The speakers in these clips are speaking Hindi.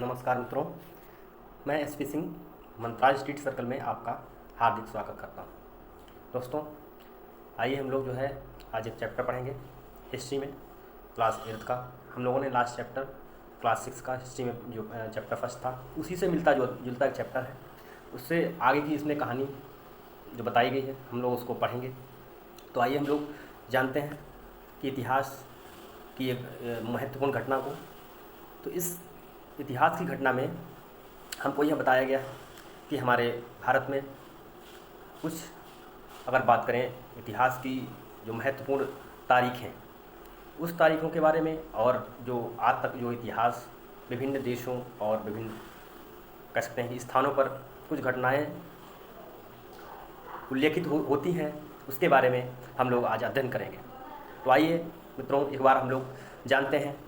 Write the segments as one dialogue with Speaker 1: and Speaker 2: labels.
Speaker 1: नमस्कार मित्रों, मैं एसपी सिंह मंत्राज स्ट्रीट सर्कल में आपका हार्दिक स्वागत करता हूँ। दोस्तों, आइए हम लोग जो है आज एक चैप्टर पढ़ेंगे हिस्ट्री में, क्लास 8th का। हम लोगों ने लास्ट चैप्टर क्लास 6 का हिस्ट्री में जो चैप्टर फर्स्ट था, उसी से मिलता जुलता एक चैप्टर है। उससे आगे की इसमें कहानी जो बताई गई है हम लोग उसको पढ़ेंगे। तो आइए हम लोग जानते हैं कि इतिहास की एक महत्वपूर्ण घटना को। तो इस इतिहास की घटना में हमको यह बताया गया है कि हमारे भारत में कुछ, अगर बात करें इतिहास की जो महत्वपूर्ण तारीख हैं, उस तारीखों के बारे में, और जो आज तक जो इतिहास विभिन्न देशों और विभिन्न कह सकते हैं कि स्थानों पर कुछ घटनाएं उल्लेखित होती हैं, उसके बारे में हम लोग आज अध्ययन करेंगे। तो आइए मित्रों, एक बार हम लोग जानते हैं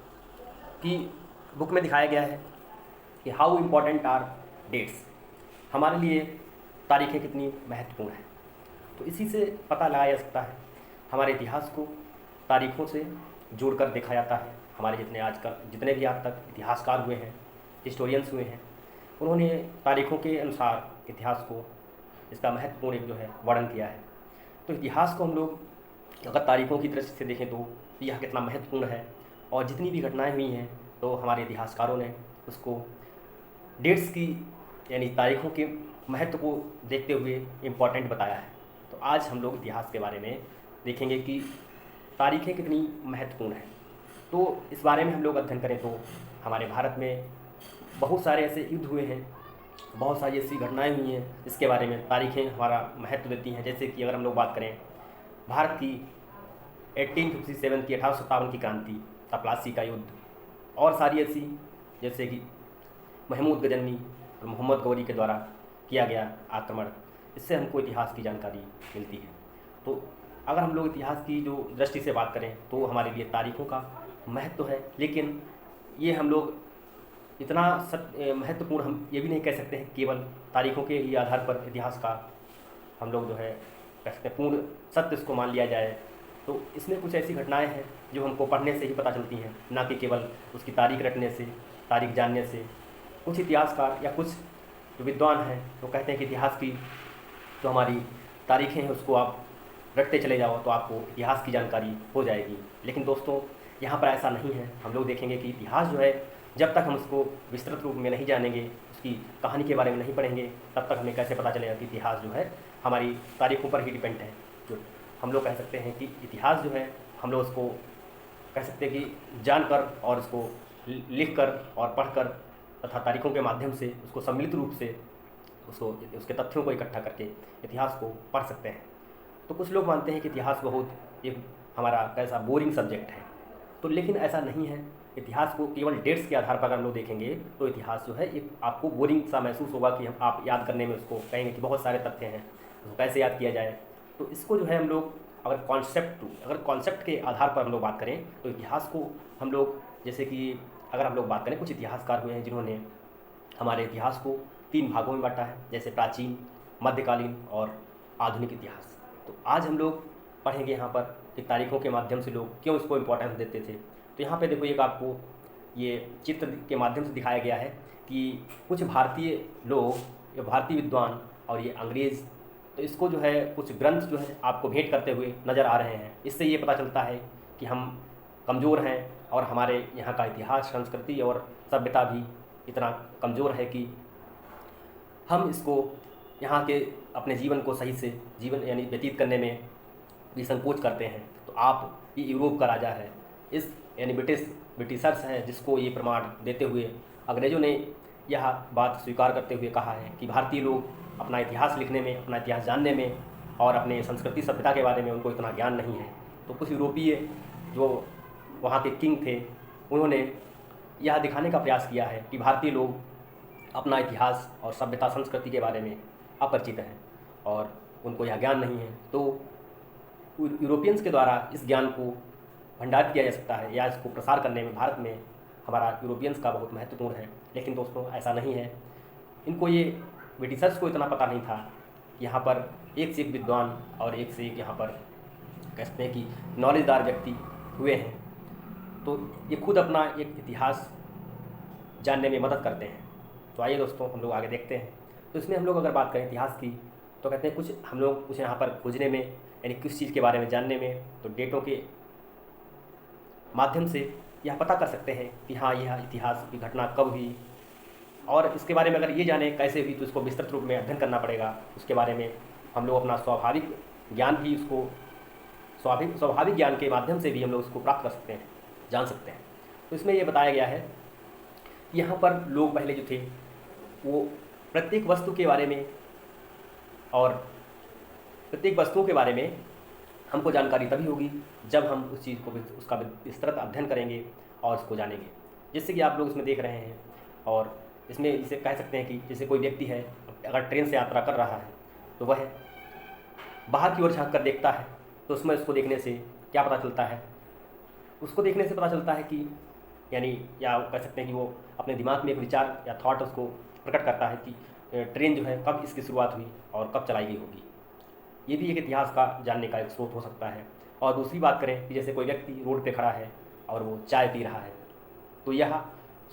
Speaker 1: कि बुक में दिखाया गया है कि हाउ इम्पॉर्टेंट आर डेट्स, हमारे लिए तारीखें कितनी महत्वपूर्ण हैं। तो इसी से पता लगाया जा सकता है, हमारे इतिहास को तारीखों से जोड़कर देखा जाता है। हमारे जितने भी आज तक इतिहासकार हुए हैं, हिस्टोरियंस हुए हैं, उन्होंने तारीखों के अनुसार इतिहास को, इसका महत्वपूर्ण एक जो है वर्णन किया है। तो इतिहास को हम लोग अगर तारीखों की दृष्टि से देखें तो यह कितना महत्वपूर्ण है, और जितनी भी घटनाएं हुई हैं तो हमारे इतिहासकारों ने उसको डेट्स की यानी तारीखों के महत्व को देखते हुए इम्पॉर्टेंट बताया है। तो आज हम लोग इतिहास के बारे में देखेंगे कि तारीखें कितनी महत्वपूर्ण हैं। तो इस बारे में हम लोग अध्ययन करें तो हमारे भारत में बहुत सारे ऐसे युद्ध हुए हैं, बहुत सारी ऐसी घटनाएं हुई हैं जिसके बारे में तारीखें हमारा महत्व देती हैं। जैसे कि अगर हम लोग बात करें भारत की 1857 की 1857 की क्रांति, तपलासी का युद्ध, और सारी ऐसी, जैसे कि महमूद गजनवी और मोहम्मद गौरी के द्वारा किया गया आक्रमण, इससे हमको इतिहास की जानकारी मिलती है। तो अगर हम लोग इतिहास की जो दृष्टि से बात करें तो हमारे लिए तारीखों का महत्व है, लेकिन ये हम लोग इतना महत्वपूर्ण हम ये भी नहीं कह सकते हैं केवल तारीखों के ही आधार पर इतिहास का हम लोग जो है कह सकते हैं पूर्ण सत्य इसको मान लिया जाए। तो इसमें कुछ ऐसी घटनाएं हैं जो हमको पढ़ने से ही पता चलती हैं, ना कि केवल उसकी तारीख रटने से, तारीख जानने से। कुछ इतिहासकार या कुछ जो विद्वान हैं वो कहते हैं कि इतिहास की जो हमारी तारीखें हैं उसको आप रटते चले जाओ तो आपको इतिहास की जानकारी हो जाएगी। लेकिन दोस्तों, यहाँ पर ऐसा नहीं है। हम लोग देखेंगे कि इतिहास जो है, जब तक हम उसको विस्तृत रूप में नहीं जानेंगे, उसकी कहानी के बारे में नहीं पढ़ेंगे, तब तक हमें कैसे पता चलेगा कि इतिहास जो है हमारी तारीखों पर ही डिपेंड है। जो हम लोग कह सकते हैं कि इतिहास जो है, हम लोग उसको कह सकते हैं कि जानकर और उसको लिख कर और पढ़कर तथा तारीखों के माध्यम से उसको सम्मिलित रूप से उसके तथ्यों को इकट्ठा करके इतिहास को पढ़ सकते हैं। तो कुछ लोग मानते हैं कि इतिहास बहुत एक हमारा कैसा बोरिंग सब्जेक्ट है, तो लेकिन ऐसा नहीं है। इतिहास को केवल डेट्स के आधार पर अगर हम लोग देखेंगे तो इतिहास जो है एक आपको बोरिंग सा महसूस होगा कि हम आप याद करने में उसको कहेंगे कि बहुत सारे तथ्य हैं, उसको कैसे याद किया जाए। तो इसको जो है हम लोग अगर कॉन्सेप्ट के आधार पर हम लोग बात करें तो इतिहास को हम लोग, जैसे कि अगर हम लोग बात करें, कुछ इतिहासकार हुए हैं जिन्होंने हमारे इतिहास को 3 भागों में बांटा है, जैसे प्राचीन, मध्यकालीन और आधुनिक इतिहास। तो आज हम लोग पढ़ेंगे यहाँ पर कि तारीखों के माध्यम से लोग क्यों इसको इम्पोर्टेंस देते थे। तो यहाँ पे देखो, एक आपको ये चित्र के माध्यम से दिखाया गया है कि कुछ भारतीय लोग, ये भारतीय विद्वान और ये अंग्रेज़, तो इसको जो है कुछ ग्रंथ जो है आपको भेंट करते हुए नज़र आ रहे हैं। इससे ये पता चलता है कि हम कमज़ोर हैं और हमारे यहाँ का इतिहास, संस्कृति और सभ्यता भी इतना कमज़ोर है कि हम इसको यहाँ के अपने जीवन को सही से जीवन यानी व्यतीत करने में भी संकोच करते हैं। तो आप, ये यूरोप का राजा है, इस यानी ब्रिटिशर्स हैं, जिसको ये प्रमाण देते हुए अंग्रेज़ों ने यह बात स्वीकार करते हुए कहा है कि भारतीय लोग अपना इतिहास लिखने में, अपना इतिहास जानने में और अपने संस्कृति सभ्यता के बारे में उनको इतना ज्ञान नहीं है। तो कुछ यूरोपीय जो वहाँ के किंग थे, उन्होंने यह दिखाने का प्रयास किया है कि भारतीय लोग अपना इतिहास और सभ्यता संस्कृति के बारे में अपरिचित हैं और उनको यह ज्ञान नहीं है। तो यूरोपियंस के द्वारा इस ज्ञान को भंडारित किया जा सकता है या इसको प्रसार करने में भारत में हमारा यूरोपियंस का बहुत महत्वपूर्ण है। लेकिन दोस्तों, ऐसा नहीं है। इनको ये ब्रिटिशर्स को इतना पता नहीं था। यहाँ पर एक से एक विद्वान और एक से एक यहाँ पर कहते हैं कि नॉलेजदार व्यक्ति हुए हैं। तो ये खुद अपना एक इतिहास जानने में मदद करते हैं। तो आइए दोस्तों हम लोग आगे देखते हैं। तो इसमें हम लोग अगर बात करें इतिहास की, तो कहते हैं कुछ हम लोग कुछ यहाँ पर खोजने में, यानी किस चीज़ के बारे में जानने में, तो डेटों के माध्यम से यह पता कर सकते हैं कि हाँ यह इतिहास की घटना कब हुई, और इसके बारे में अगर ये जाने कैसे हुई तो इसको विस्तृत रूप में अध्ययन करना पड़ेगा। उसके बारे में हम लोग अपना स्वाभाविक ज्ञान भी उसको स्वाभाविक ज्ञान के माध्यम से भी हम लोग उसको प्राप्त कर सकते हैं, जान सकते हैं। तो इसमें ये बताया गया है कि यहाँ पर लोग पहले जो थे वो प्रत्येक वस्तु के बारे में और प्रत्येक वस्तुओं के बारे में हमको जानकारी तभी होगी जब हम उस चीज़ को उसका विस्तृत अध्ययन करेंगे और उसको जानेंगे। जैसे कि आप लोग इसमें देख रहे हैं, और इसमें इसे कह सकते हैं कि जैसे कोई व्यक्ति है अगर ट्रेन से यात्रा कर रहा है तो वह बाहर की ओर झाँक कर देखता है, तो उसमें उसको देखने से क्या पता चलता है? उसको देखने से पता चलता है कि यानी या कह सकते हैं कि वो अपने दिमाग में एक विचार या थॉट उसको प्रकट करता है कि ट्रेन जो है कब इसकी शुरुआत हुई और कब चलाई गई होगी। ये भी एक इतिहास का जानने का एक स्रोत हो सकता है। और दूसरी बात करें कि जैसे कोई व्यक्ति रोड पे खड़ा है और वो चाय पी रहा है, तो यह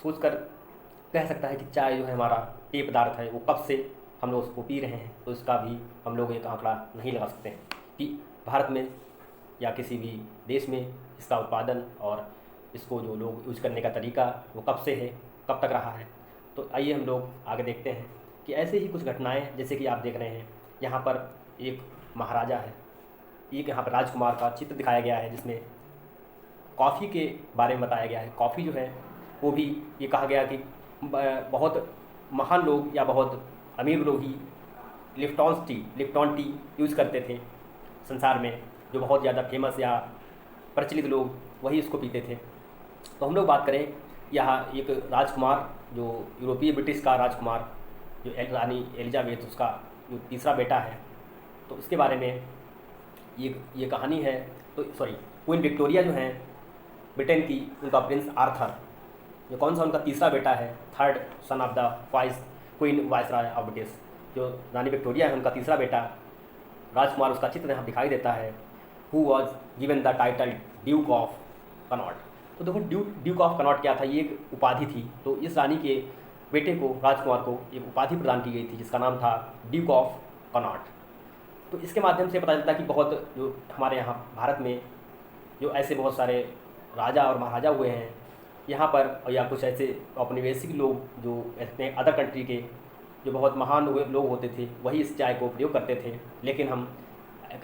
Speaker 1: सोचकर कह सकता है कि चाय जो है हमारा पेय पदार्थ है, वो कब से हम लोग उसको पी रहे हैं। तो इसका भी हम लोग एक आंकड़ा नहीं लगा सकते हैं कि भारत में या किसी भी देश में इसका उत्पादन और इसको जो लोग यूज करने का तरीका वो कब से है, कब तक रहा है। तो आइए हम लोग आगे देखते हैं कि ऐसे ही कुछ घटनाएं, जैसे कि आप देख रहे हैं यहाँ पर एक महाराजा है, एक यहाँ पर राजकुमार का चित्र दिखाया गया है जिसमें कॉफ़ी के बारे में बताया गया है। कॉफ़ी जो है वो भी ये कहा गया कि बहुत महान लोग या बहुत अमीर लोग ही लिप्टॉन टी यूज़ करते थे संसार में, जो बहुत ज़्यादा फेमस या प्रचलित लोग वही इसको पीते थे। तो हम लोग बात करें यहाँ एक राजकुमार, जो यूरोपीय ब्रिटिश का राजकुमार जो रानी एलिजाबेथ, उसका जो तीसरा बेटा है, तो उसके बारे में ये कहानी है। तो क्वीन विक्टोरिया जो हैं ब्रिटेन की, उनका प्रिंस आर्थर जो कौन सा उनका तीसरा बेटा है, third son of the queen viceroy of British, जो रानी विक्टोरिया है उनका तीसरा बेटा राजकुमार, उसका चित्र यहाँ दिखाई देता है। Who was given the title Duke of Connaught. तो देखो ड्यूक ऑफ कनॉट क्या था, ये एक उपाधि थी। तो इस रानी के बेटे को, राजकुमार को, एक उपाधि प्रदान की गई थी जिसका नाम था ड्यूक ऑफ कनॉट। तो इसके माध्यम से पता चलता है कि बहुत जो हमारे यहाँ भारत में जो ऐसे बहुत सारे राजा और महाराजा हुए हैं यहाँ पर, या कुछ ऐसे औपनिवेशिक लोग जो कहते हैं अदर कंट्री के जो बहुत महान लोग होते थे, वही इस चाय को प्रयोग करते थे। लेकिन हम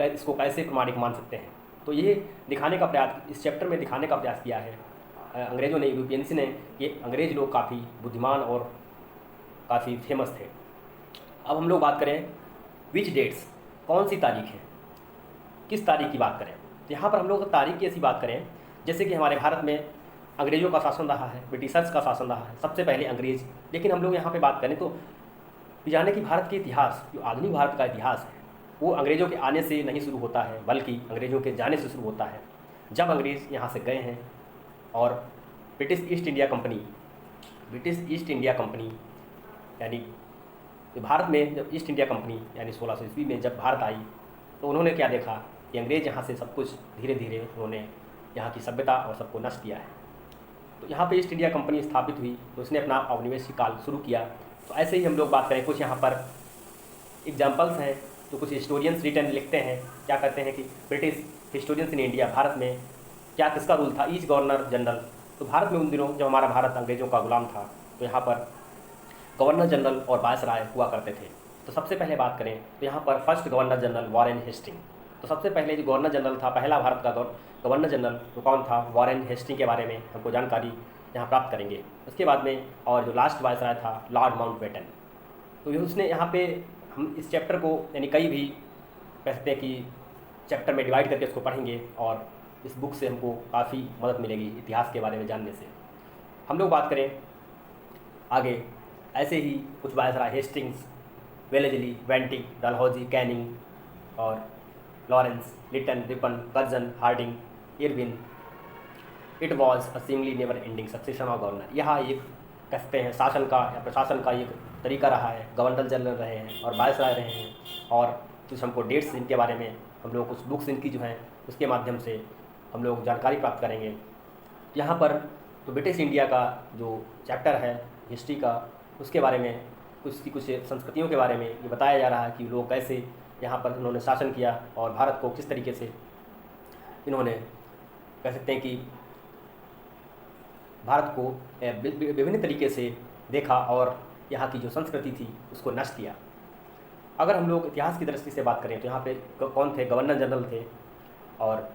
Speaker 1: इसको कैसे प्रमाणिक मान सकते हैं? तो ये दिखाने का प्रयास इस चैप्टर में दिखाने का प्रयास किया है अंग्रेज़ों ने, यूरोपियंस ने। ये अंग्रेज़ लोग काफ़ी बुद्धिमान और काफ़ी फेमस थे। अब हम लोग बात करें विच डेट्स, कौन सी तारीख है, किस तारीख की बात करें। तो यहाँ पर हम लोग तारीख की ऐसी बात करें जैसे कि हमारे भारत में अंग्रेज़ों का शासन रहा है, ब्रिटिशर्स का शासन रहा है, सबसे पहले अंग्रेज़। लेकिन हम लोग यहाँ पे बात करें तो जाने कि भारत के इतिहास, जो आधुनिक भारत का इतिहास है, वो अंग्रेज़ों के आने से नहीं शुरू होता है, बल्कि अंग्रेज़ों के जाने से शुरू होता है। जब अंग्रेज़ यहाँ से गए हैं और ब्रिटिश ईस्ट इंडिया कंपनी यानी भारत में जब ईस्ट इंडिया कंपनी यानी 1600 ईस्वी में जब भारत आई, तो उन्होंने क्या देखा कि अंग्रेज़ यहाँ से सब कुछ धीरे धीरे उन्होंने यहाँ की सभ्यता और सबको नष्ट किया है। तो यहाँ पे ईस्ट इंडिया कंपनी स्थापित हुई, तो उसने अपना औपनिवेशिक काल शुरू किया। तो ऐसे ही हम लोग बात करें, कुछ यहाँ पर एग्जाम्पल्स हैं तो कुछ हिस्टोरियंस रिटर्न लिखते हैं, क्या कहते हैं कि British historians in India, Bharat में क्या किसका रूल था, ईच गवर्नर जनरल। तो भारत में उन दिनों जब हमारा भारत अंग्रेज़ों का गुलाम था, तो यहाँ पर गवर्नर जनरल और वायसराय हुआ करते थे। तो सबसे पहले बात करें तो यहाँ पर first governor general Warren Hastings. तो सबसे पहले जो गवर्नर जनरल था, पहला भारत का गवर्नर जनरल तो कौन था, वॉरेन हेस्टिंग के बारे में हमको जानकारी यहाँ प्राप्त करेंगे। उसके बाद में और जो लास्ट वायसराय था लॉर्ड माउंटबेटन। तो ये उसने यहाँ पे हम इस चैप्टर को यानी कई भी कह सकते हैं कि चैप्टर में डिवाइड करके इसको पढ़ेंगे, और इस बुक से हमको काफ़ी मदद मिलेगी इतिहास के बारे में जानने से। हम लोग बात करें आगे, ऐसे ही कुछ viceroy Hastings, Wellesley, Bentinck, Dalhousie, Canning और Lawrence, Lytton, Ripon, Curzon, Hardinge, Irwin. It was a singly never ending succession of governor. यहाँ एक कहते हैं शासन का या प्रशासन का एक तरीका रहा है, गवर्नर जनरल रहे हैं और वायसराय रहे हैं। और कुछ हमको डेट्स इनके बारे में हम लोग कुछ बुक्स इनकी जो हैं उसके माध्यम से हम लोग जानकारी प्राप्त करेंगे। यहाँ पर तो ब्रिटिश इंडिया का जो चैप्टर है हिस्ट्री का, उसके बारे में, कुछ संस्कृतियों के बारे में ये बताया जा रहा है कि लोग कैसे यहाँ पर उन्होंने शासन किया और भारत को किस तरीके से इन्होंने, कह सकते हैं कि भारत को विभिन्न तरीके से देखा और यहाँ की जो संस्कृति थी उसको नष्ट किया। अगर हम लोग इतिहास की दृष्टि से बात करें तो यहाँ पे कौन थे? गवर्नर जनरल थे, और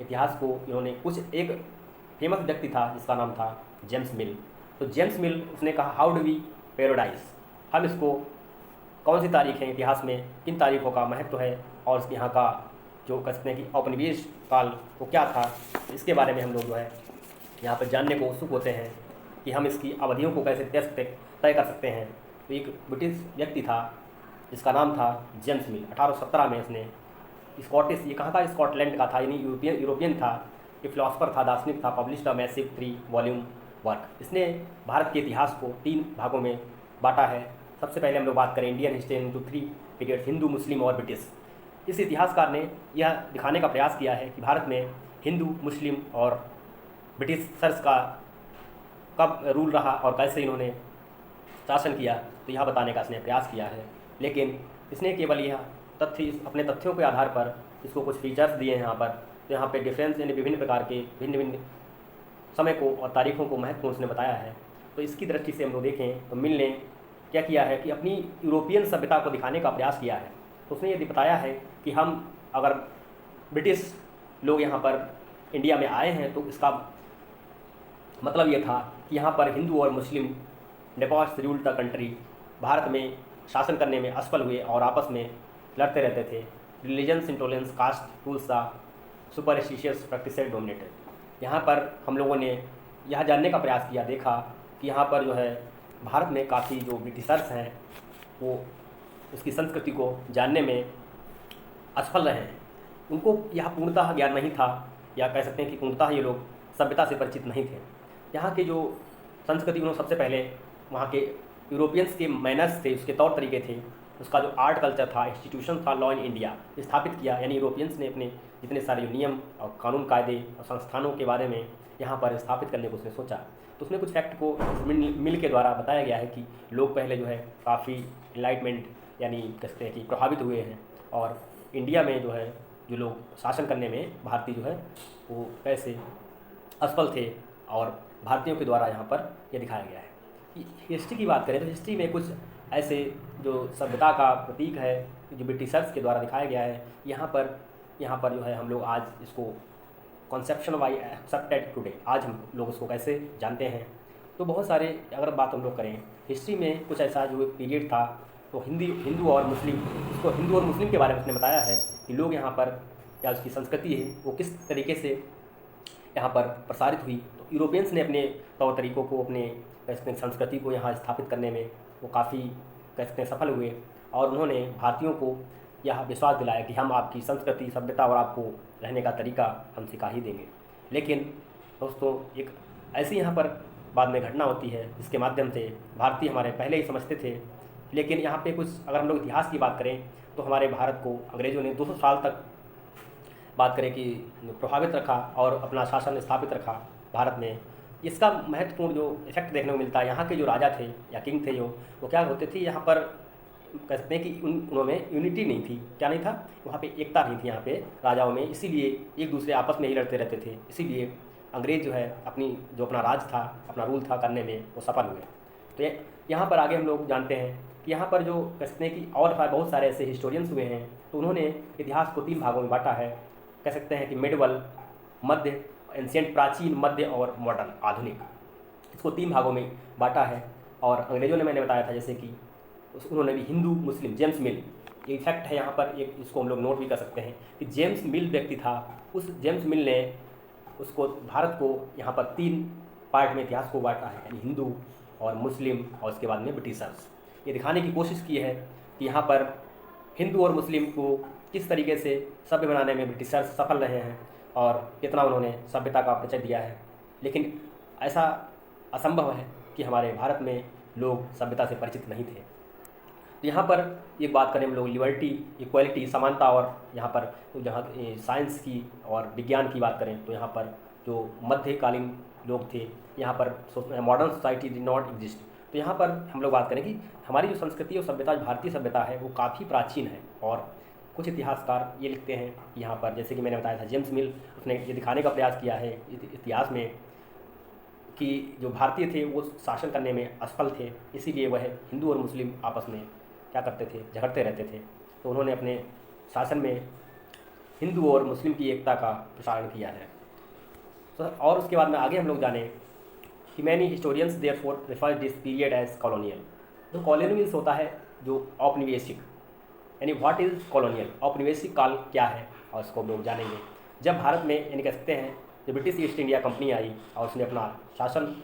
Speaker 1: इतिहास को इन्होंने कुछ, एक फेमस व्यक्ति था जिसका नाम था जेम्स मिल। तो जेम्स मिल, उसने कहा हाउ डू वी पैराडाइज, हम इसको कौन सी तारीख है इतिहास में, किन तारीखों का महत्व है और इसके यहाँ का जो कह सकते हैं कि औपनिवेश काल वो क्या था, इसके बारे में हम लोग जो है यहाँ पर जानने को उत्सुक होते हैं कि हम इसकी अवधियों को कैसे तय कर सकते हैं। तो एक ब्रिटिश व्यक्ति था जिसका नाम था जेम्स मिल। 1817 में इसने स्कॉटिश, ये कहाँ का? स्कॉटलैंड का था, यानी यूरोपियन था, ये फिलोसफर था, दार्शनिक था, published a massive 3 volume work. इसने भारत के इतिहास को 3 भागों में बांटा है। सबसे पहले हम लोग बात करें Indian history into 3 periods, Hindu, Muslim और ब्रिटिश। इस इतिहासकार ने यह दिखाने का प्रयास किया है कि भारत में हिंदू, मुस्लिम और ब्रिटिशर्स का कब रूल रहा और कैसे इन्होंने शासन किया, तो यह बताने का इसने प्रयास किया है। लेकिन इसने केवल यह अपने तथ्यों के आधार पर इसको कुछ फीचर्स दिए हैं यहाँ पर। तो यहाँ पे डिफरेंस, यानी विभिन्न प्रकार के भिन्न समय को और तारीखों को महत्वपूर्ण उसने बताया है। तो इसकी दृष्टि से हम लोग देखें तो मिल ने क्या किया है कि अपनी यूरोपियन सभ्यता को दिखाने का प्रयास किया है। तो उसने ये बताया है कि हम अगर ब्रिटिश लोग यहाँ पर इंडिया में आए हैं तो इसका मतलब ये था कि यहाँ पर हिंदू और मुस्लिम नेपोस रूल्ड द कंट्री, भारत में शासन करने में असफल हुए और आपस में लड़ते रहते थे। Religions intolerance, caste rules the superstitious practices dominated. यहाँ पर हम लोगों ने यह जानने का प्रयास किया, देखा कि यहाँ पर जो है भारत में काफ़ी जो ब्रिटिशर्स हैं वो उसकी संस्कृति को जानने में असफल रहे हैं। उनको यह पूर्णतः ज्ञान नहीं था, या कह सकते हैं कि पूर्णतः ये लोग सभ्यता से परिचित नहीं थे। यहाँ के जो संस्कृति, उन्होंने सबसे पहले वहाँ के यूरोपियंस के मैनर्स थे, उसके तौर तरीके थे, उसका जो आर्ट कल्चर था, इंस्टीट्यूशन था, लॉ इन इंडिया स्थापित किया। यानी यूरोपियंस ने अपने जितने सारे नियम और कानून कायदे और संस्थानों के बारे में यहाँ पर स्थापित करने को उसने सोचा। तो उसमें कुछ फैक्ट को मिल के द्वारा बताया गया है कि लोग पहले जो है काफ़ी इनलाइटमेंट, यानी कहते हैं कि प्रभावित हुए हैं, और इंडिया में जो है जो लोग शासन करने में भारतीय जो है वो कैसे असफल थे, और भारतीयों के द्वारा यहाँ पर यह दिखाया गया है। हिस्ट्री की बात करें तो हिस्ट्री में कुछ ऐसे जो सभ्यता का प्रतीक है जो ब्रिटिशर्स के द्वारा दिखाया गया है, यहाँ पर जो है हम लोग आज इसको कॉन्सेप्शन वाई एक्सेप्टेड टुडे, आज हम लोग उसको कैसे जानते हैं। तो बहुत सारे, अगर बात हम लोग करें हिस्ट्री में, कुछ ऐसा जो पीरियड था तो हिंदू और मुस्लिम, इसको हिंदू और मुस्लिम के बारे में उसने बताया है कि लोग यहाँ पर, या उसकी संस्कृति है वो किस तरीके से यहाँ पर प्रसारित हुई। तो यूरोपियंस ने अपने तौर तरीक़ों को, अपने कह सकते हैं संस्कृति को यहाँ स्थापित करने में वो काफ़ी कह सकते हैं सफल हुए, और उन्होंने भारतीयों को यह विश्वास दिलाया कि हम आपकी संस्कृति, सभ्यता और आपको रहने का तरीका हम सिखा ही देंगे। लेकिन दोस्तों एक ऐसी यहाँ पर बाद में घटना होती है जिसके माध्यम से भारतीय हमारे पहले ही समझते थे, लेकिन यहाँ पे कुछ, अगर हम लोग इतिहास की बात करें तो हमारे भारत को अंग्रेज़ों ने 200 साल तक बात करें कि प्रभावित रखा और अपना शासन स्थापित रखा भारत में। इसका महत्वपूर्ण जो इफेक्ट देखने को मिलता है, यहाँ के जो राजा थे या किंग थे, वो क्या होते थे, यहाँ पर कह सकते हैं कि उनमें यूनिटी नहीं थी। क्या नहीं था? वहाँ पे एकता नहीं थी यहाँ पे राजाओं में, इसीलिए एक दूसरे आपस में ही लड़ते रहते थे। इसीलिए अंग्रेज़ जो है अपना राज था, अपना रूल था करने में वो सफल हुए। तो यहाँ पर आगे हम लोग जानते हैं कि यहाँ पर जो कह सकते हैं कि और बहुत सारे ऐसे हिस्टोरियंस हुए हैं, तो उन्होंने इतिहास को 3 भागों में बांटा है। कह सकते हैं कि मिडवल, मध्य, एंशिएंट प्राचीन, मध्य और मॉडर्न आधुनिक, इसको 3 भागों में बांटा है। और अंग्रेज़ों ने, मैंने बताया था जैसे कि उन्होंने भी हिंदू, मुस्लिम, जेम्स मिल, ये फैक्ट है यहाँ पर, एक इसको हम लोग नोट भी कर सकते हैं कि जेम्स मिल व्यक्ति था, उस जेम्स मिल ने उसको, भारत को यहाँ पर 3 पार्ट में इतिहास को बांटा है, यानी हिंदू और मुस्लिम और उसके बाद में ब्रिटिशर्स। ये दिखाने की कोशिश की है कि यहाँ पर हिंदू और मुस्लिम को किस तरीके से सभ्य बनाने में ब्रिटिशर्स सफल रहे हैं और कितना उन्होंने सभ्यता का परिचय दिया है। लेकिन ऐसा असंभव है कि हमारे भारत में लोग सभ्यता से परिचित नहीं थे। तो यहाँ पर एक बात करें हम लोग लिबर्टी, इक्वालिटी, समानता, और यहाँ पर जहाँ साइंस की और विज्ञान की बात करें तो यहाँ पर जो मध्यकालीन लोग थे, यहाँ पर modern society did not exist, तो यहाँ पर हम लोग बात करें कि हमारी जो संस्कृति और सभ्यता, भारतीय सभ्यता है, वो काफ़ी प्राचीन है। और कुछ इतिहासकार ये लिखते हैं यहाँ पर, जैसे कि मैंने बताया था, जेम्स मिल, उसने ये दिखाने का प्रयास किया है इतिहास में कि जो भारतीय थे वो शासन करने में असफल थे, इसीलिए वह हिंदू और मुस्लिम आपस में क्या करते थे, झगड़ते रहते थे। तो उन्होंने अपने शासन में हिंदू और मुस्लिम की एकता का प्रसारण किया है। तो और उसके बाद में आगे हम लोग जाने कि many historians therefore refer this period as colonial. जो कॉलोनियल मीन्स होता है जो औपनिवेशिक, यानी व्हाट इज़ कॉलोनियल, औपनिवेशिक काल क्या है, और इसको हम लोग जानेंगे। जब भारत में यानी कह सकते हैं जब ब्रिटिश ईस्ट इंडिया कंपनी आई और उसने अपना शासन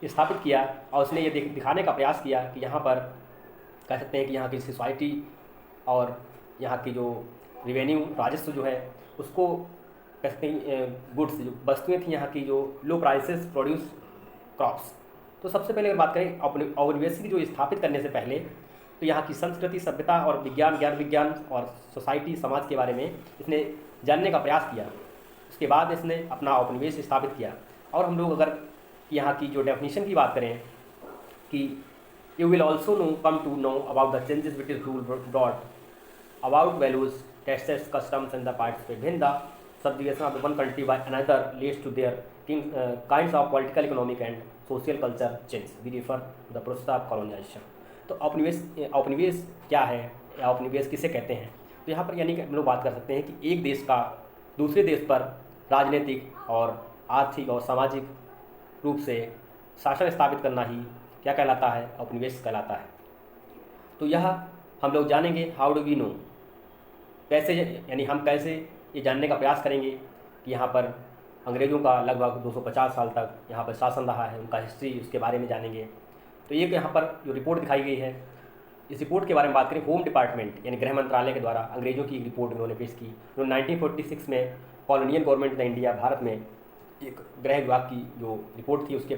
Speaker 1: स्थापित किया और उसने ये दिखाने का प्रयास किया कि यहाँ पर कह सकते हैं कि यहाँ की सोसाइटी और यहाँ की जो रिवेन्यू, राजस्व जो है, उसको कह सकते हैं गुड्स, जो वस्तुएँ थी यहाँ की, जो लो प्राइसेस प्रोड्यूस क्रॉप्स। तो सबसे पहले अगर बात करें औपनिवेशिक जो स्थापित करने से पहले, तो यहाँ की संस्कृति, सभ्यता और विज्ञान, ज्ञान विज्ञान और सोसाइटी, समाज के बारे में इसने जानने का प्रयास किया। उसके बाद इसने अपना औपनिवेश स्थापित किया। और हम लोग अगर यहाँ की जो डेफिनेशन की बात करें कि you will also come to know about the changes British rule brought about values, tastes, customs and the participate when the subjugation of one country by another leads to their kinds of political, economic and social culture change. We refer to the process of colonization. तो औपनिवेश क्या है या औपनिवेश किसे कहते हैं? तो यहाँ पर यानी कि हम लोग बात कर सकते हैं कि एक देश का दूसरे देश पर राजनीतिक और आर्थिक और सामाजिक रूप से शासन स्थापित करना ही क्या कहलाता है? औपनिवेश कहलाता है। तो यह हम लोग जानेंगे हाउ डू वी नो, कैसे, यानी हम कैसे ये जानने का प्रयास करेंगे कि यहाँ पर अंग्रेज़ों का लगभग 250 साल तक यहाँ पर शासन रहा है, उनका हिस्ट्री, उसके बारे में जानेंगे। तो ये यहाँ पर जो रिपोर्ट दिखाई गई है, इस रिपोर्ट के बारे में बात करें, होम डिपार्टमेंट यानी गृह मंत्रालय के द्वारा अंग्रेज़ों की रिपोर्ट उन्होंने पेश की। जो 1946 में colonial government of India, Bharat में एक गृह विभाग की जो रिपोर्ट थी, उसके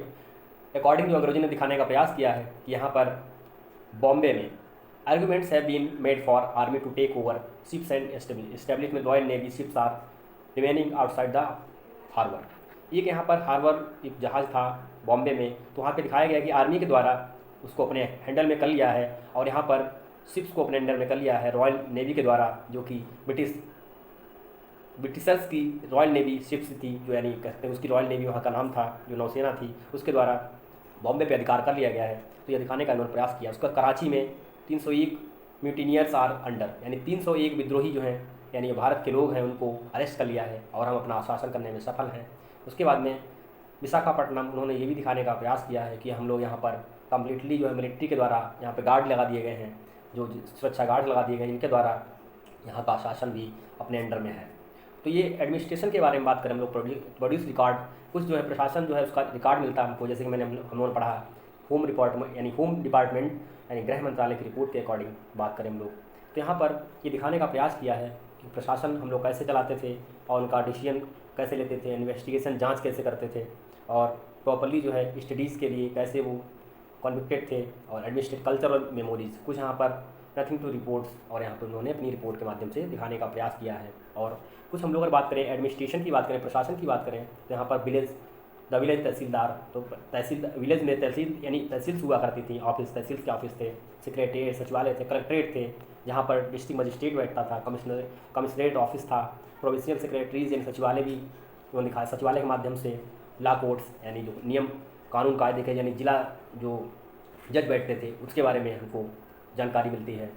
Speaker 1: अकॉर्डिंग जो अंग्रेज़ों ने दिखाने का प्रयास किया है कि यहाँ पर बॉम्बे में arguments have been made for army to take over ships and establishment Royal Navy ships are remaining outside the harbor। एक यहाँ पर हार्बर एक जहाज़ था बॉम्बे में, तो वहाँ पे दिखाया गया कि आर्मी के द्वारा उसको अपने हैंडल में कर लिया है और यहाँ पर शिप्स को अपने हैंडल में कर लिया है रॉयल नेवी के द्वारा, जो कि ब्रिटिशर्स की रॉयल नेवी शिप्स थी, जो यानी कहते हैं उसकी रॉयल नेवी वहाँ का नाम था, जो नौसेना थी, उसके द्वारा बॉम्बे पे अधिकार कर लिया गया है। तो ये दिखाने का उन्होंने प्रयास किया। उसका कराची में 301 म्यूटिनियर्स आर अंडर, यानी 301 विद्रोही जो हैं, यानी भारत के लोग हैं, उनको अरेस्ट कर लिया है और हम अपना शासन करने में सफल हैं। उसके बाद में विशाखापट्टनम, उन्होंने ये भी दिखाने का प्रयास किया है कि हम लोग यहाँ पर कम्प्लीटली जो है मिलिट्री के द्वारा यहाँ पे गार्ड लगा दिए गए हैं, जो सुरक्षा गार्ड लगा दिए गए हैं, इनके द्वारा यहाँ का शासन भी अपने अंडर में है। तो ये एडमिनिस्ट्रेशन के बारे में बात करें हम लोग, प्रोड्यूस रिकॉर्ड, कुछ जो है प्रशासन जो है उसका रिकॉर्ड मिलता है हमको, जैसे कि हम लोगों ने पढ़ा होम रिपोर्ट यानी होम डिपार्टमेंट यानी गृह मंत्रालय की रिपोर्ट के अकॉर्डिंग बात करें हम लोग, तो यहाँ पर ये दिखाने का प्रयास किया है कि प्रशासन हम लोग कैसे चलाते थे और उनका डिसीजन कैसे लेते थे, इन्वेस्टिगेशन, जांच कैसे करते थे और प्रॉपर्ली जो है स्टडीज़ के लिए कैसे वो कॉन्विक्टेड थे, और एडमिनिस्ट्रेटिव कल्चरल मेमोरीज, कुछ यहाँ पर नथिंग टू रिपोर्ट्स, और यहाँ पर उन्होंने अपनी रिपोर्ट के माध्यम से दिखाने का प्रयास किया है। और कुछ हम लोग अगर बात करें एडमिनिस्ट्रेशन की बात करें, प्रशासन की बात करें, तो यहाँ पर द विलेज तहसीलदार, तो तहसील विलेज में तहसील यानी तहसील्स हुआ करती थी, ऑफिस, तहसील के ऑफिस थे, सेक्रेटरीट, सचिवालय थे, कलेक्ट्रेट थे, जहाँ पर डिस्ट्रिक्ट मजिस्ट्रेट बैठता था, कमिश्नरेट ऑफिस था, प्रोविंशियल सेक्रेटरीज यानी सचिवालय भी उन्होंने दिखाया। सचिवालय के माध्यम से लॉ कोर्ट्स यानी जो नियम कानून कायदे के यानी जिला जो जज बैठते थे उसके बारे में हमको जानकारी मिलती है।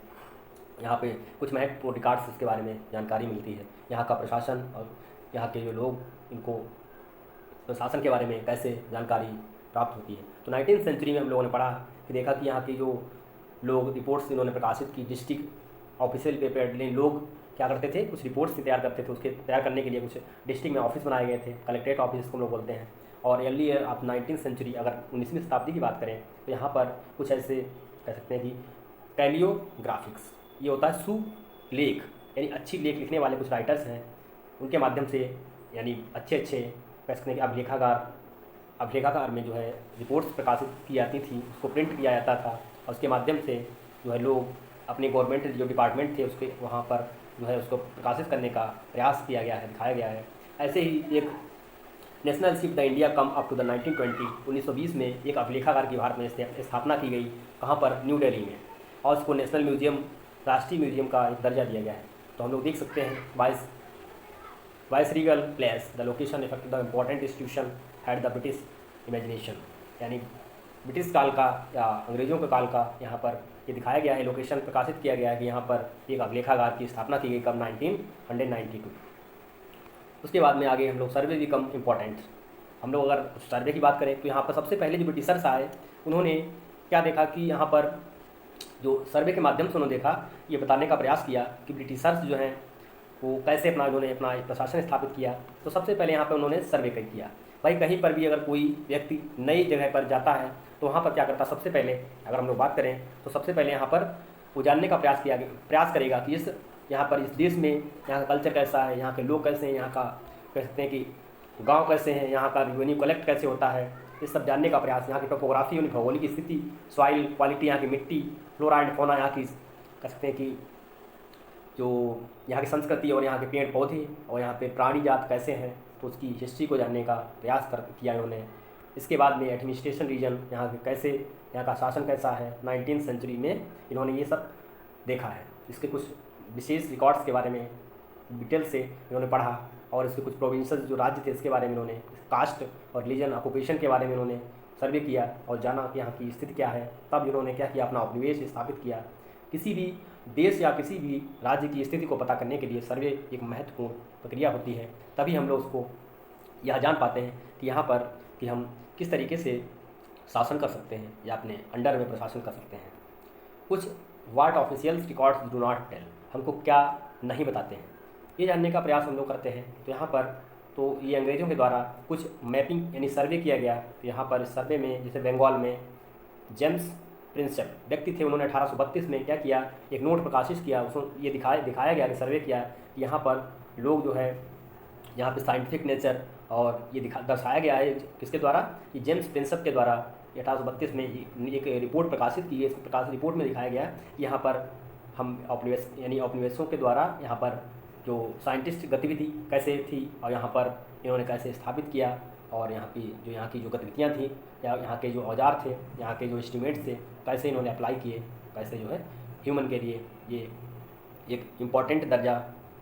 Speaker 1: यहाँ पे कुछ महत्वपूर्ण रिकॉर्ड्स उसके बारे में जानकारी मिलती है। यहाँ का प्रशासन और यहाँ के जो लोग, इनको प्रशासन के बारे में कैसे जानकारी प्राप्त होती है। तो 19वीं सेंचुरी में हम लोगों ने पढ़ा कि देखा कि यहाँ की जो लोग रिपोर्ट्स इन्होंने प्रकाशित की, डिस्ट्रिक्ट ऑफिशियल पेपर, लोग क्या करते थे, कुछ रिपोर्ट्स तैयार करते थे, उसके तैयार करने के लिए कुछ डिस्ट्रिक्ट में ऑफिस बनाए गए थे, कलेक्ट्रेट ऑफिस को हम लोग बोलते हैं। और अर्ली ईयर ऑफ 19वीं सेंचुरी, अगर 19वीं शताब्दी की बात करें तो यहाँ पर कुछ ऐसे कह सकते हैं कि कैलियोग्राफिक्स, ये होता है सुलेख, यानी अच्छी लेख लिखने वाले कुछ राइटर्स हैं, उनके माध्यम से यानी अच्छे कह सकते हैं कि अभिलेखागार में जो है रिपोर्ट्स प्रकाशित की जाती थी, उसको प्रिंट किया जाता था और उसके माध्यम से जो है लोग अपने गवर्नमेंट जो डिपार्टमेंट थे उसके वहाँ पर जो है उसको प्रकाशित करने का प्रयास किया गया है, दिखाया गया है। ऐसे ही एक national ship the India come up to the 1920, 1920 में एक अभिलेखागार की भारत में स्थापना की गई। कहाँ पर? न्यू दिल्ली में। और उसको नेशनल म्यूजियम, राष्ट्रीय म्यूजियम का एक दर्जा दिया गया है। तो हम लोग देख सकते हैं viceregal place the location effect the important institution had the British imagination, यानी ब्रिटिश काल का या अंग्रेज़ों के काल का यहाँ पर ये दिखाया गया है, लोकेशन प्रकाशित किया गया है कि यहाँ पर एक अभिलेखागार की स्थापना की गई कब? 1992। उसके बाद में आगे हम लोग सर्वे भी कम इम्पॉर्टेंट। हम लोग अगर सर्वे की बात करें तो यहाँ पर सबसे पहले जो ब्रिटिशर्स आए उन्होंने क्या देखा कि यहाँ पर जो सर्वे के माध्यम से उन्होंने देखा, ये बताने का प्रयास किया कि ब्रिटिशर्स जो हैं वो कैसे उन्होंने अपना प्रशासन स्थापित किया। तो सबसे पहले यहाँ पर उन्होंने सर्वे किया। भाई कहीं पर भी अगर कोई व्यक्ति नई जगह पर जाता है तो वहाँ पर क्या करता? सबसे पहले अगर हम लोग बात करें तो सबसे पहले यहाँ पर वो जानने का प्रयास करेगा कि यहाँ पर इस देश में यहाँ का कल्चर कैसा है, यहाँ के लोग कैसे हैं, यहाँ का कह सकते हैं कि गांव कैसे हैं, यहाँ का रेवेन्यू कलेक्ट कैसे होता है, ये सब जानने का प्रयास। यहाँ की टोपोग्राफी, यानी भौगोलिक स्थिति, सॉइल क्वालिटी, यहाँ की मिट्टी, फ्लोरा एंड फौना, यहाँ की कह सकते हैं कि जो यहाँ की संस्कृति और यहाँ के पेड़ पौधे और यहाँ पे प्राणी जात कैसे हैं, तो उसकी हिस्ट्री को जानने का प्रयास किया इन्होंने। इसके बाद में एडमिनिस्ट्रेशन रीजन, यहाँ के कैसे, यहाँ का शासन कैसा है 19वीं सेंचुरी में, इन्होंने ये सब देखा है। इसके कुछ विशेष रिकॉर्ड्स के बारे में डिटेल से इन्होंने पढ़ा और इसके कुछ प्रोविंसेस जो राज्य थे इसके बारे में इन्होंने, कास्ट और रिलीजन ऑक्यूपेशन के बारे में इन्होंने सर्वे किया और जाना कि यहाँ की स्थिति क्या है। तब इन्होंने क्या किया? अपना उपनिवेश स्थापित किया। किसी भी देश या किसी भी राज्य की स्थिति को पता करने के लिए सर्वे एक महत्वपूर्ण प्रक्रिया होती है। तभी हम लोग उसको यह जान पाते हैं कि यहाँ पर कि हम किस तरीके से शासन कर सकते हैं या अपने अंडर में प्रशासन कर सकते हैं। कुछ what officials records do not tell, हमको क्या नहीं बताते हैं, ये जानने का प्रयास हम लोग करते हैं। तो यहाँ पर तो ये अंग्रेज़ों के द्वारा कुछ मैपिंग यानी सर्वे किया गया। तो यहाँ पर इस सर्वे में जैसे बंगाल में जेम्स प्रिंसेप व्यक्ति थे, उन्होंने 1832 में क्या किया? एक नोट प्रकाशित किया। उसमें ये दिखाया गया कि सर्वे किया यहाँ पर लोग जो है यहाँ पे साइंटिफिक नेचर और ये दर्शाया गया है किसके द्वारा? कि जेम्स प्रिंसेप के द्वारा 1832 में एक रिपोर्ट प्रकाशित की है। इस रिपोर्ट में दिखाया गया यहाँ पर हम औपनिवेशों के द्वारा यहाँ पर जो साइंटिस्ट गतिविधि कैसे थी और यहाँ पर इन्होंने कैसे स्थापित किया और यहाँ की जो गतिविधियाँ थी या यहाँ के जो औजार थे, यहाँ के जो एस्टिमेट्स थे, कैसे इन्होंने अप्लाई किए, कैसे जो है ह्यूमन के लिए ये एक इम्पॉर्टेंट दर्जा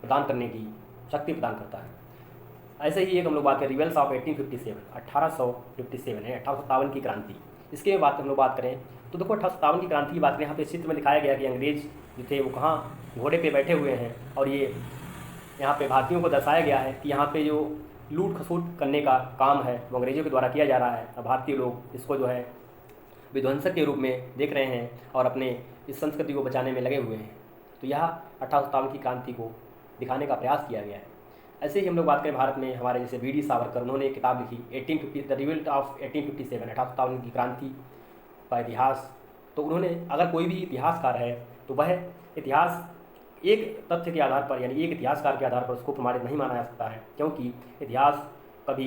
Speaker 1: प्रदान करने की शक्ति प्रदान करता है। ऐसे ही एक हम लोग बात करें रिवेल्स ऑफ 1857, 1857 है 1857 की क्रांति। इसके बाद हम लोग बात करें तो देखो 1857 की क्रांति की बात करें, यहाँ पे चित्र में दिखाया गया कि अंग्रेज जो थे वो कहाँ घोड़े पे बैठे हुए हैं और ये यहाँ पे भारतीयों को दर्शाया गया है कि यहाँ पे जो लूट खसूट करने का काम है वो अंग्रेज़ों के द्वारा किया जा रहा है। अब भारतीय लोग इसको जो है विध्वंसक के रूप में देख रहे हैं और अपने इस संस्कृति को बचाने में लगे हुए हैं। तो यह 1857 की क्रांति को दिखाने का प्रयास किया गया है। ऐसे ही हम लोग बात करें भारत में हमारे जैसे वी.डी. सावरकर, उन्होंने एक किताब लिखी 1850 द रिवोल्ट ऑफ 1857, 1857 की क्रांति का इतिहास। तो उन्होंने अगर कोई भी इतिहासकार है तो वह इतिहास एक तथ्य के आधार पर यानी एक इतिहासकार के आधार पर उसको प्रमाणित नहीं माना जा सकता है, क्योंकि इतिहास कभी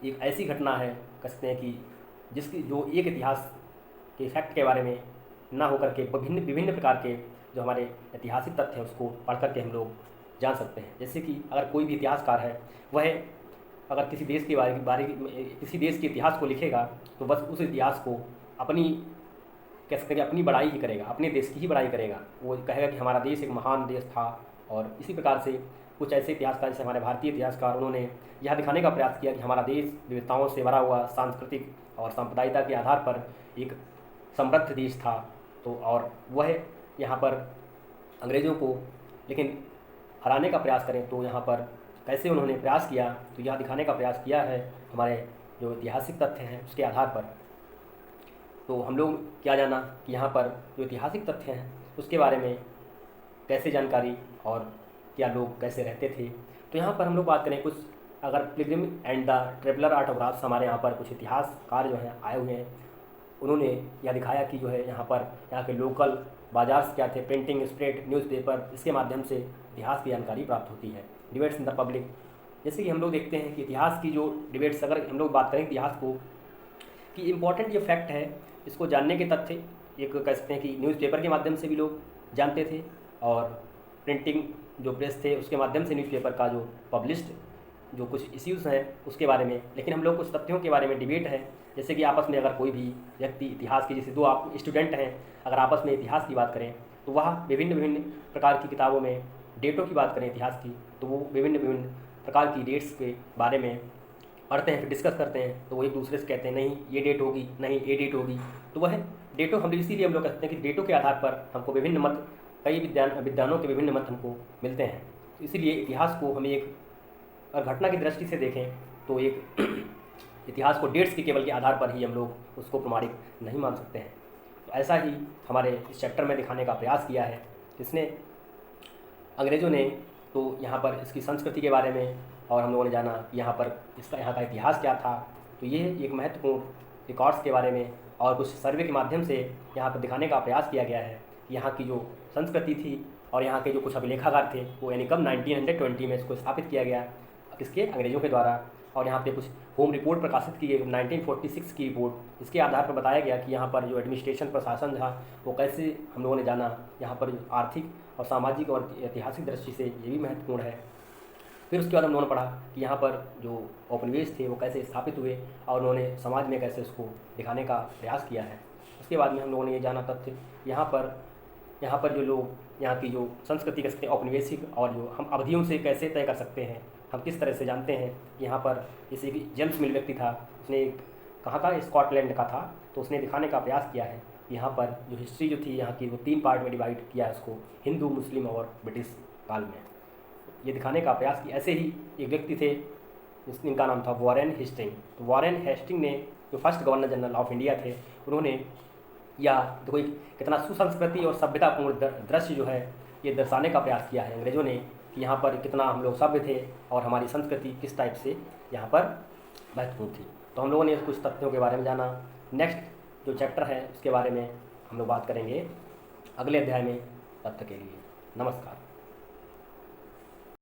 Speaker 1: एक ऐसी घटना है कह सकते हैं कि जिसकी जो एक इतिहास के फैक्ट के बारे में ना होकर के विभिन्न प्रकार के जो हमारे ऐतिहासिक तथ्य हैं उसको पढ़ करके हम लोग जान सकते हैं। जैसे कि अगर कोई भी इतिहासकार है वह अगर किसी देश के किसी देश के इतिहास को लिखेगा तो बस उस इतिहास को अपनी कह सकते हैं कि अपनी बड़ाई ही करेगा, अपने देश की ही बड़ाई करेगा। वो कहेगा कि हमारा देश एक महान देश था। और इसी प्रकार से कुछ ऐसे इतिहासकार जैसे हमारे भारतीय इतिहासकार उन्होंने यह दिखाने का प्रयास किया कि हमारा देश विविधताओं से भरा हुआ सांस्कृतिक और सांप्रदायिकता के आधार पर एक समृद्ध देश था। तो और वह यहाँ पर अंग्रेज़ों को लेकिन हराने का प्रयास करें तो यहाँ पर कैसे उन्होंने प्रयास किया, तो यह दिखाने का प्रयास किया है हमारे जो ऐतिहासिक तथ्य हैं उसके आधार पर। तो हम लोग क्या जाना कि यहाँ पर जो ऐतिहासिक तथ्य हैं उसके बारे में कैसे जानकारी और क्या लोग कैसे रहते थे। तो यहाँ पर हम लोग बात करें कुछ अगर Pilgrim and the traveller autographs हमारे यहाँ पर कुछ इतिहासकार जो हैं आए हुए हैं, उन्होंने यह दिखाया कि जो है यहाँ पर यहाँ के लोकल बाजार क्या थे, प्रिंटिंग स्प्रेड न्यूज़पेपर, इसके माध्यम से इतिहास की जानकारी प्राप्त होती है। डिबेट्स इन द पब्लिक, जैसे कि हम लोग देखते हैं कि इतिहास की जो डिबेट्स अगर हम लोग बात करें इतिहास को कि इम्पॉर्टेंट जो फैक्ट है इसको जानने के तथ्य एक कह सकते हैं कि न्यूज़पेपर के माध्यम से भी लोग जानते थे और प्रिंटिंग जो प्रेस थे उसके माध्यम से न्यूज़पेपर का जो पब्लिश्ड जो कुछ इश्यूज़ हैं उसके बारे में, लेकिन हम लोग कुछ तथ्यों के बारे में डिबेट है। जैसे कि आपस में अगर कोई भी व्यक्ति इतिहास की, जैसे दो आप स्टूडेंट हैं, अगर आपस में इतिहास की बात करें तो वह विभिन्न विभिन्न प्रकार की किताबों में डेटों की बात करें इतिहास की, तो वो विभिन्न विभिन्न प्रकार की डेट्स के बारे में पढ़ते हैं, फिर डिस्कस करते हैं। तो वो एक दूसरे से कहते हैं नहीं ये डेट होगी, नहीं ये डेट होगी। तो वह डेटों हम इसीलिए हम लोग कहते हैं कि डेटों के आधार पर हमको विभिन्न मत, कई विद्वानों के विभिन्न मत हमको मिलते हैं। तो इसीलिए इतिहास को हमें एक अगर घटना की दृष्टि से देखें तो एक इतिहास को डेट्स के केवल के आधार पर ही हम लोग उसको प्रमाणिक नहीं मान सकते हैं। तो ऐसा ही हमारे इस चैप्टर में दिखाने का प्रयास किया है। इसने अंग्रेज़ों ने तो यहाँ पर इसकी संस्कृति के बारे में, और हम लोगों ने जाना यहाँ पर इसका यहाँ का इतिहास क्या था। तो ये एक महत्वपूर्ण रिकॉर्ड्स के बारे में और कुछ सर्वे के माध्यम से यहाँ पर दिखाने का प्रयास किया गया है कि यहाँ की जो संस्कृति थी और यहाँ के जो कुछ अभिलेखागार थे वो यानी कब 1920 में इसको स्थापित किया गया किसके, अंग्रेज़ों के द्वारा। और यहाँ पे कुछ होम रिपोर्ट प्रकाशित की गई 1946 की रिपोर्ट। इसके आधार पर बताया गया कि यहाँ पर जो एडमिनिस्ट्रेशन प्रशासन था वो कैसे हम लोगों ने जाना। यहाँ पर आर्थिक और सामाजिक और ऐतिहासिक दृष्टि से ये भी महत्वपूर्ण है। फिर उसके बाद हम लोगों ने पढ़ा कि यहाँ पर जो औपनिवेश थे वो कैसे स्थापित हुए और उन्होंने समाज में कैसे उसको दिखाने का प्रयास किया है। उसके बाद में हम लोगों ने ये जाना तथ्य यहाँ पर जो लोग यहाँ की जो संस्कृति कहते हैं औपनिवेशिक, और जो हम अवधियों से कैसे तय कर सकते हैं, हम किस तरह से जानते हैं। यहाँ पर जैसे कि जेम्स मिल व्यक्ति था, उसने कहाँ का, स्कॉटलैंड का था, तो उसने दिखाने का प्रयास किया है यहाँ पर जो हिस्ट्री जो थी यहाँ की वो 3 पार्ट में डिवाइड किया है उसको, हिंदू, मुस्लिम और ब्रिटिश काल में। ये दिखाने का प्रयास किया। ऐसे ही एक व्यक्ति थे जिनका नाम था वॉरेन हेस्टिंग। तो वॉरेन हेस्टिंग ने जो first governor general of India थे, उन्होंने या देखो कितना सुसंस्कृति और सभ्यतापूर्ण दृश्य जो है ये दर्शाने का प्रयास किया है अंग्रेज़ों ने कि यहाँ पर कितना हम लोग सभ्य थे और हमारी संस्कृति किस टाइप से यहाँ पर महत्वपूर्ण थी। तो हम लोगों ने कुछ तथ्यों के बारे में जाना। नेक्स्ट जो चैप्टर है उसके बारे में हम लोग बात करेंगे अगले अध्याय में। तब तक के लिए नमस्कार।